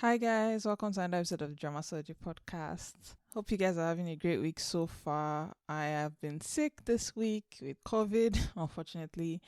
Hi guys, welcome to another episode of the Drama Surgery podcast. Hope you guys are having a great week so far. I have been sick this week with COVID, unfortunately,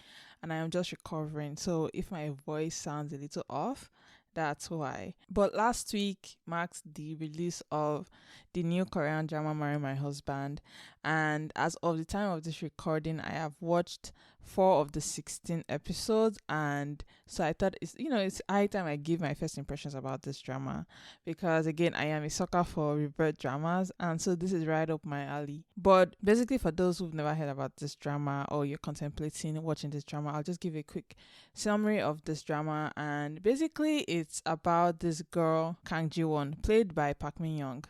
and I am just recovering. So if my voice sounds a little off, that's why. But last week marked the release of the new Korean drama Marry My Husband, and as of the time of this recording, I have watched 4 of the 16 episodes, and so I thought it's high time I give my first impressions about this drama, because again I am a sucker for rebirth dramas, and so this is right up my alley. But basically, for those who've never heard about this drama or you're contemplating watching this drama, I'll just give a quick summary of this drama. And basically it's about this girl Kang Ji Won, played by Park Min Hwan,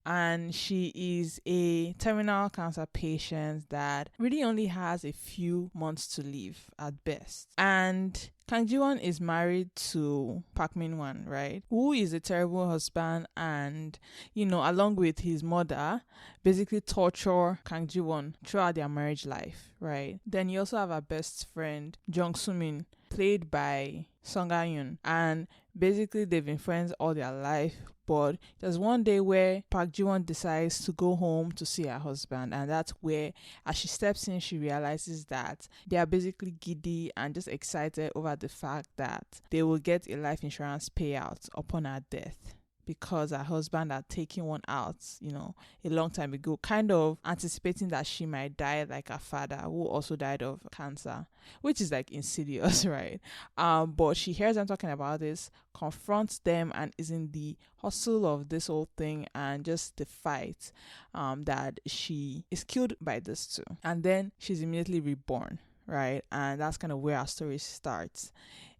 and she is a terminal cancer patient that really only has a few months to live at best. And Kang Ji Won is married to Park Min Hwan, right? Who is a terrible husband and, along with his mother, basically torture Kang Ji Won throughout their marriage life, right? Then you also have her best friend, Jung Soo Min, played by Song Ga-yoon, and basically they've been friends all their life. But there's one day where Park Ji-won decides to go home to see her husband, and that's where, as she steps in, she realizes that they are basically giddy and just excited over the fact that they will get a life insurance payout upon her death, because her husband had taken one out, a long time ago, kind of anticipating that she might die like her father, who also died of cancer, which is like insidious, right? But she hears them talking about this, confronts them, and is in the hustle of this whole thing and just the fight, that she is killed by this too. And then she's immediately reborn, right? And that's kind of where our story starts,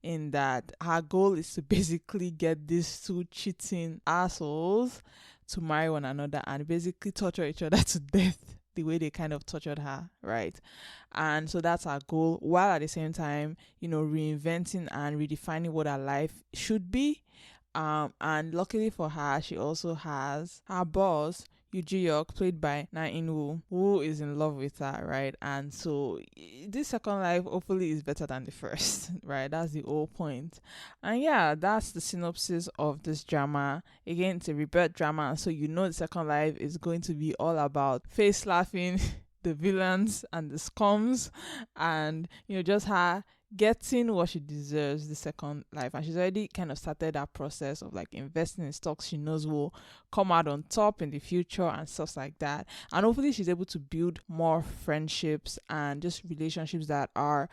in that her goal is to basically get these two cheating assholes to marry one another and basically torture each other to death the way they kind of tortured her, right? And so that's her goal, while at the same time, reinventing and redefining what her life should be. And luckily for her, she also has her boss, Yoo Ji Hyeok, played by Na In-woo, who is in love with her, right? And so this second life hopefully is better than the first, right? That's the whole point. And yeah, that's the synopsis of this drama. Again, it's a rebirth drama, so the second life is going to be all about face laughing the villains and the scums, and just her getting what she deserves the second life. And she's already kind of started that process of like investing in stocks she knows will come out on top in the future and stuff like that. And hopefully she's able to build more friendships and just relationships that are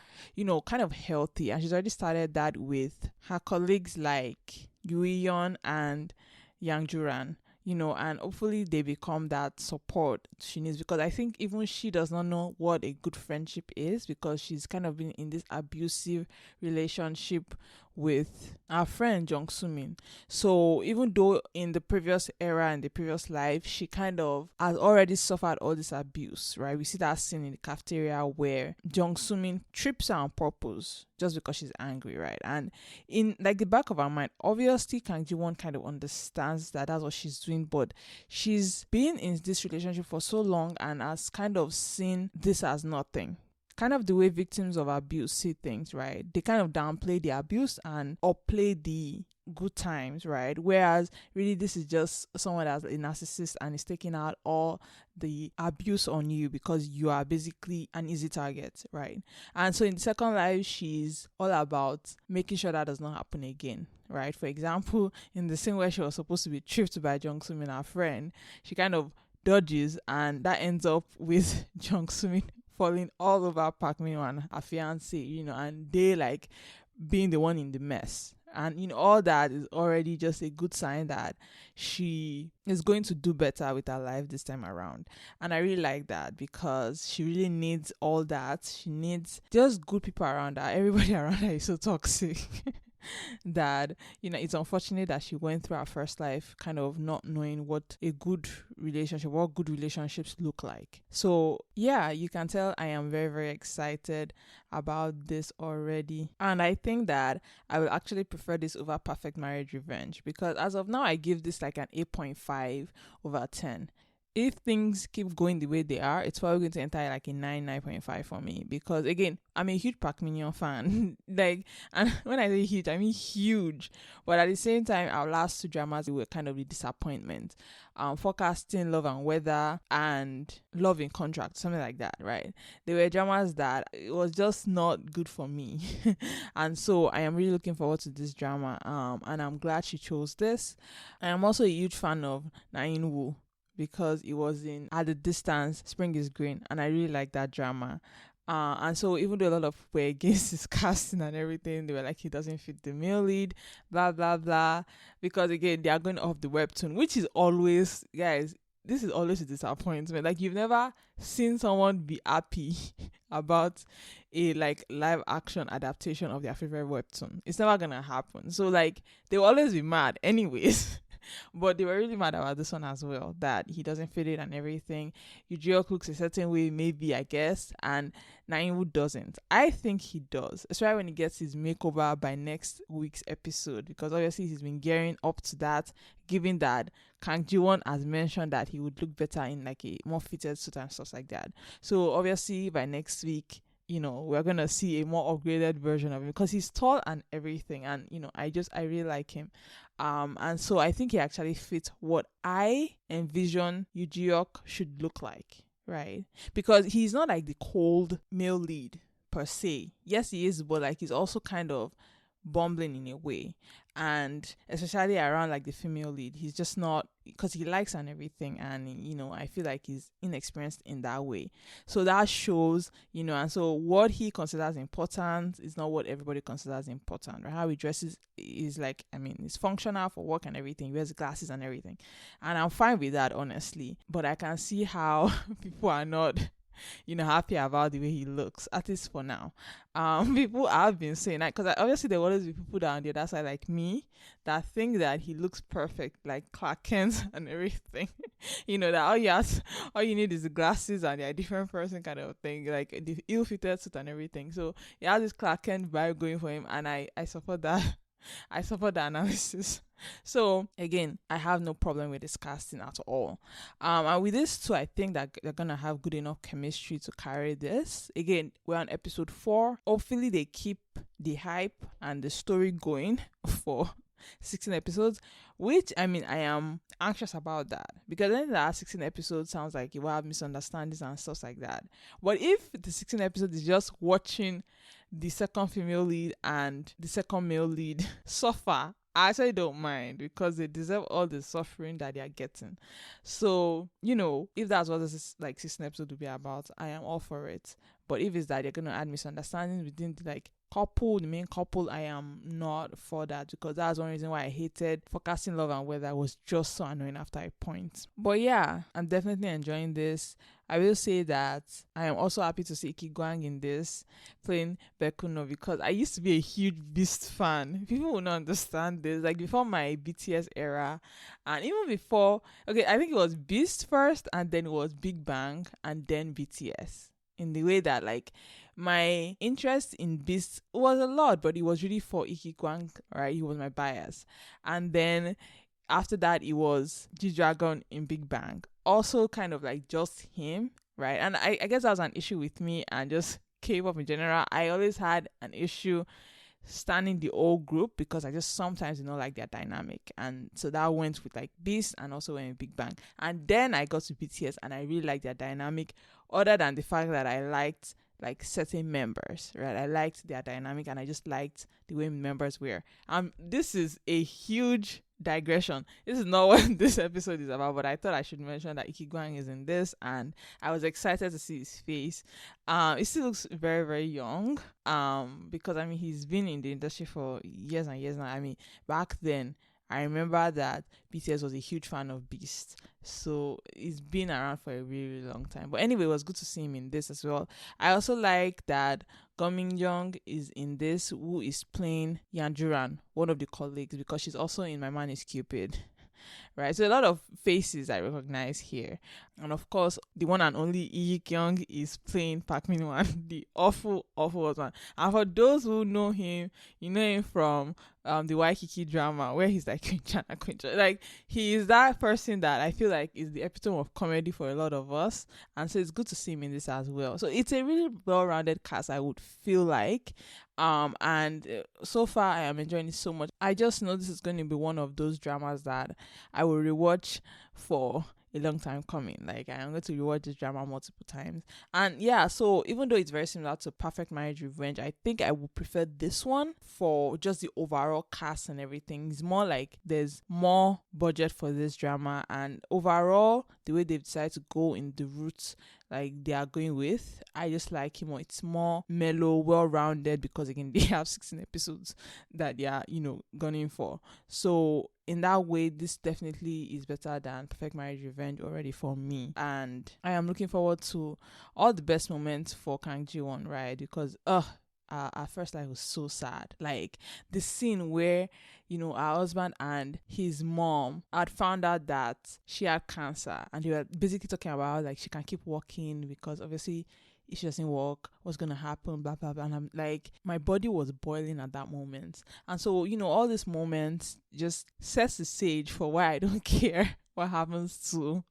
kind of healthy. And she's already started that with her colleagues like Yoo Ji Hyeok and Yang Juran, and hopefully they become that support she needs, because I think even she does not know what a good friendship is, because she's kind of been in this abusive relationship with our friend Jung Soo Min. So even though in the previous era, in the previous life, she kind of has already suffered all this abuse, right? We see that scene in the cafeteria where Jung Soo Min trips her on purpose just because she's angry, right? And in like the back of her mind, obviously Kang Ji Won kind of understands that that's what she's doing, but she's been in this relationship for so long and has kind of seen this as nothing. Kind of the way victims of abuse see things, right? They kind of downplay the abuse and upplay the good times, right? Whereas really this is just someone that's a narcissist and is taking out all the abuse on you because you are basically an easy target, right? And so in the second life, she's all about making sure that does not happen again, right? For example, in the scene where she was supposed to be tripped by Jung Soo Min, her friend, she kind of dodges, and that ends up with Jung Soo Min falling all over Park Min Hwan, her fiance, and they like being the one in the mess. And all that is already just a good sign that she is going to do better with her life this time around. And I really like that, because she really needs all that. She needs just good people around her. Everybody around her is so toxic that it's unfortunate that she went through her first life kind of not knowing what good relationships look like. So yeah, you can tell I am very, very excited about this already, and I think that I will actually prefer this over Perfect Marriage Revenge, because as of now I give this like an 8.5 over 10. if things keep going the way they are, it's probably going to enter like a 9.5 for me, because again, I'm a huge Park Min Hwan fan. Like, and when I say huge, I mean huge. But at the same time, our last two dramas were kind of the disappointment. Forecasting, Love and Weather, and Love in Contract, something like that, right? They were dramas that it was just not good for me. And so I am really looking forward to this drama. And I'm glad she chose this. I am also a huge fan of Na In Woo, because it was in At the Distance, Spring is Green, and I really like that drama. And so even though a lot of people were against his casting and everything, they were like, he doesn't fit the male lead, blah, blah, blah. Because again, they are going off the webtoon, which is always, guys, this is always a disappointment. Like, you've never seen someone be happy about a like live action adaptation of their favorite webtoon. It's never gonna happen. So like, they will always be mad anyways. But they were really mad about this one as well, that he doesn't fit it and everything. Yoo Ji Hyeok looks a certain way, maybe, I guess, and Na In Woo doesn't. I think he does, especially when he gets his makeover by next week's episode, because obviously he's been gearing up to that, given that Kang Ji Won has mentioned that he would look better in like a more fitted suit and stuff like that. So obviously by next week, we're gonna see a more upgraded version of him, because he's tall and everything, and I really like him. And so I think he actually fits what I envision Yoo Ji Hyeok should look like, right? Because he's not like the cold male lead per se. Yes, he is, but like, he's also kind of bumbling in a way, and especially around like the female lead, he's just not, because he likes and everything, and I feel like he's inexperienced in that way. So that shows, and so what he considers important is not what everybody considers important, right? How he dresses is like, it's functional for work and everything, he wears glasses and everything, and I'm fine with that, honestly. But I can see how people are not happy about the way he looks, at least for now. People have been saying that, because obviously there will always be people down the other side like me that think that he looks perfect, like Clark Kent and everything. That all you need is the glasses and you're a different person, kind of thing, like the ill-fitted suit and everything. So he has this Clark Kent vibe going for him, and I support that. I support the analysis. So again, I have no problem with this casting at all. And with this too, I think that they're gonna have good enough chemistry to carry this. Again, we're on episode 4. Hopefully they keep the hype and the story going for 16 episodes, which I am anxious about that, because then that 16 episodes sounds like you will have misunderstandings and stuff like that. But if the 16 episodes is just watching the second female lead and the second male lead suffer, I actually don't mind, because they deserve all the suffering that they are getting. So, if that's what this like 16 episode will be about, I am all for it. But if it's that they're gonna add misunderstandings within the main couple, I am not for that, because that's one reason why I hated Forecasting Love and Weather. Was just so annoying after a point. But yeah, I'm definitely enjoying this. I will say that I am also happy to see Iki Gwang in this, playing Baekuno, because I used to be a huge Beast fan. People will not understand this. Like, before my BTS era, and even before, okay, I think it was Beast first, and then it was Big Bang, and then BTS. In the way that, like, my interest in Beast was a lot, but it was really for Iki Gwang, right? He was my bias. And then after that, it was G-Dragon in Big Bang. Also kind of like just him, right? And I guess that was an issue with me and just K-pop in general. I always had an issue standing the old group, because I just sometimes like their dynamic. And so that went with like Beast, and also went with Big Bang. And then I got to BTS, and I really liked their dynamic, other than the fact that I liked like certain members, right? I liked their dynamic, and I just liked the way members were. This is a huge digression. This is not what this episode is about, but I thought I should mention that Iki Gwang is in this, and I was excited to see his face. He still looks very, very young, because he's been in the industry for years and years now. Back then I remember that BTS was a huge fan of Beast, so he's been around for a really, really long time. But anyway, it was good to see him in this as well. I also like that Go Min Young is in this, who is playing Yanjuran, one of the colleagues, because she's also in My Man is Cupid, right? So a lot of faces I recognize here. And of course, the one and only Lee Kyung is playing Park Min Hwan, the awful, awful husband. And for those who know him, you know him from the Waikiki drama where he's like Quinchana Quinchana. Like, he is that person that I feel like is the epitome of comedy for a lot of us. And so it's good to see him in this as well. So it's a really well-rounded cast, I would feel like. So far I am enjoying it so much. I just know this is going to be one of those dramas that I will rewatch for a long time coming. Like, I am going to rewatch this drama multiple times. And yeah, so even though it's very similar to Perfect Marriage Revenge, I think I would prefer this one for just the overall cast and everything. It's more like there's more budget for this drama, and overall the way they've decided to go in the route like they are going with, I just like it more. It's more mellow, well-rounded, because again they have 16 episodes that they are, gunning for. So in that way, this definitely is better than Perfect Marriage Revenge already for me. And I am looking forward to all the best moments for Kang Ji Won, right? Because at first I was so sad. Like, the scene where our husband and his mom had found out that she had cancer, and they were basically talking about like she can keep working because obviously if she doesn't work, what's gonna happen, blah blah blah. And I'm like, my body was boiling at that moment. And so all these moments just sets the stage for why I don't care what happens to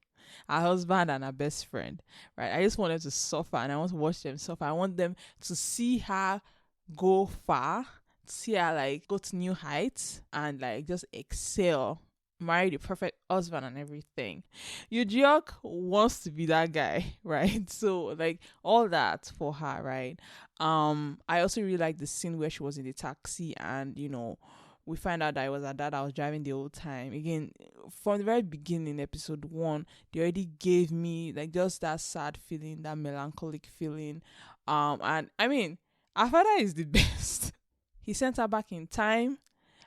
her husband and her best friend, right? I just want them to suffer, and I want to watch them suffer. I want them to see her go far, see her like go to new heights and like just excel, marry the perfect husband and everything. Yoo Ji Hyeok wants to be that guy, right? So like all that for her, right? I also really like the scene where she was in the taxi and we find out that it was her dad that was driving the whole time. Again, from the very beginning, episode 1, they already gave me like just that sad feeling, that melancholic feeling. And I mean, her father is the best. He sent her back in time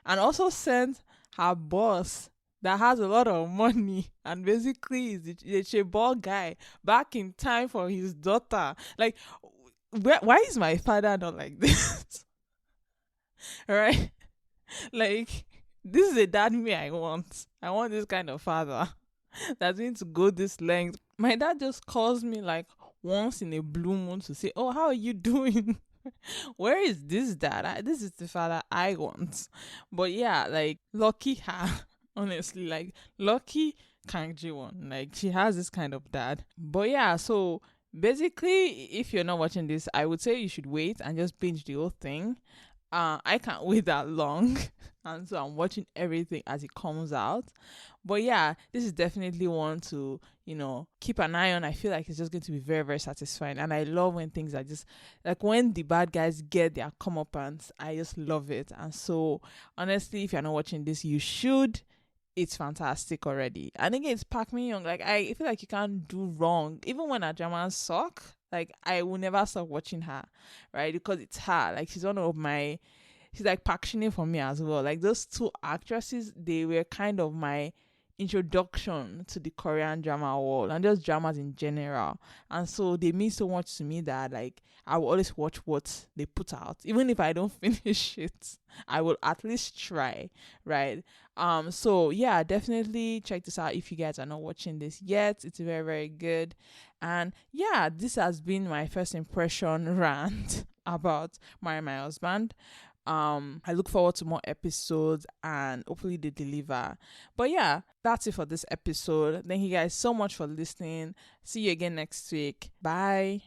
and also sent her boss that has a lot of money and basically is the chaebol guy back in time for his daughter. Like, why is my father not like this? Right? Like, this is a dad me I want. I want this kind of father that's going to go this length. My dad just calls me like once in a blue moon to say, "Oh, how are you doing?" Where is this dad? This is the father I want. But yeah, like, lucky her. Honestly, like, lucky Kang Ji Won. Like, she has this kind of dad. But yeah, so basically, if you're not watching this, I would say you should wait and just binge the whole thing. I can't wait that long. And so I'm watching everything as it comes out. But yeah, this is definitely one to, keep an eye on. I feel like it's just going to be very, very satisfying. And I love when things are just like when the bad guys get their comeuppance. I just love it. And so honestly, if you're not watching this, you should. It's fantastic already. And again, it's Park Min Hwan. Like, I feel like you can't do wrong. Even when her dramas suck, like, I will never stop watching her, right? Because it's her. Like, she's like Park Shin for me as well. Like, those two actresses, they were kind of my introduction to the Korean drama world and just dramas in general. And so they mean so much to me that like I will always watch what they put out. Even if I don't finish it, I will at least try, right? So yeah, definitely check this out if you guys are not watching this yet. It's very, very good. And yeah, this has been my first impression rant about Marry My Husband. I look forward to more episodes and hopefully they deliver. But yeah, that's it for this episode. Thank you guys so much for listening. See you again next week. Bye.